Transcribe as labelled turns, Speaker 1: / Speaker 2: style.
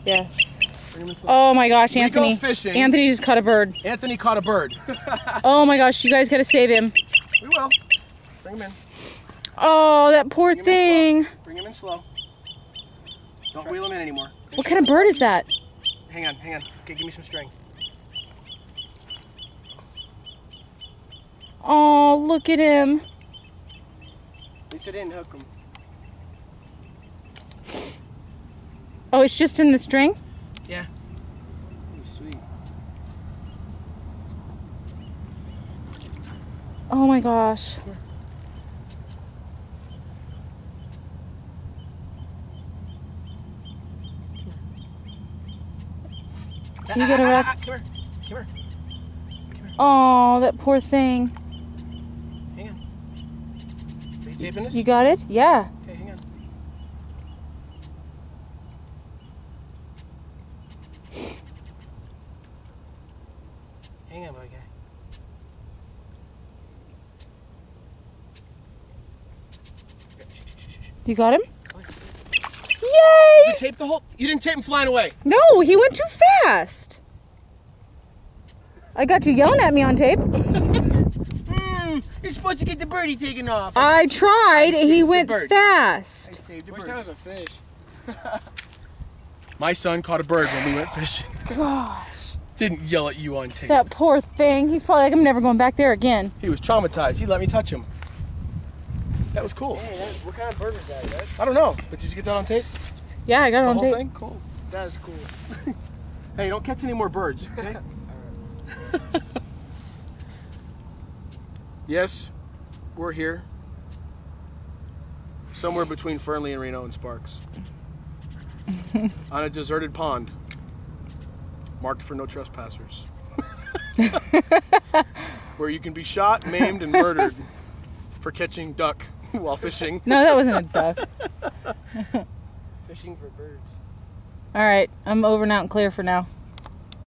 Speaker 1: Yeah.
Speaker 2: Bring him in slow.
Speaker 1: Oh my gosh, Anthony.
Speaker 2: We go fishing.
Speaker 1: Anthony just caught a bird.
Speaker 2: Anthony caught a bird.
Speaker 1: Oh my gosh, you guys gotta save him.
Speaker 2: We will. Bring him in.
Speaker 1: Oh, that poor thing.
Speaker 2: Bring him in slow. Don't wheel him in anymore.
Speaker 1: What kind of bird is that?
Speaker 2: Hang on, hang on. Okay, give me some string.
Speaker 1: Oh, look at him.
Speaker 2: At least I didn't hook him.
Speaker 1: Oh, it's just in the string?
Speaker 2: Yeah. Oh, sweet.
Speaker 1: Oh my gosh. You get a wrap.
Speaker 2: Come here. Come here.
Speaker 1: Oh, that poor thing.
Speaker 2: Hang on. Are you taping this?
Speaker 1: You got it? Yeah.
Speaker 2: Okay, hang on. Hang on, my guy.
Speaker 1: You got him?
Speaker 2: Did
Speaker 1: Yay!
Speaker 2: you tape the whole? You didn't tape him flying away.
Speaker 1: No, he went too fast. I got you yelling at me on tape.
Speaker 2: You're supposed to get the birdie taken off.
Speaker 1: I tried. He went
Speaker 2: I
Speaker 1: fast.
Speaker 2: saved the bird. That was a fish. My son caught a bird when we went fishing.
Speaker 1: Gosh.
Speaker 2: Didn't yell at you on tape.
Speaker 1: That poor thing. He's probably like, I'm never going back there again.
Speaker 2: He was traumatized. He let me touch him. That was cool.
Speaker 3: Hey, what kind of bird was that, Dad?
Speaker 2: I don't know, but did you get that on tape?
Speaker 1: Yeah, I got it
Speaker 2: The
Speaker 1: on
Speaker 2: whole
Speaker 1: tape.
Speaker 2: thing? Cool.
Speaker 3: That is cool.
Speaker 2: Hey, don't catch any more birds, okay? Yes, we're here. Somewhere between Fernley and Reno and Sparks. On a deserted pond. Marked for no trespassers. Where you can be shot, maimed, and murdered for catching duck while fishing.
Speaker 1: No, that wasn't a duck.
Speaker 3: Fishing for birds.
Speaker 1: All right, I'm over and out and clear for now.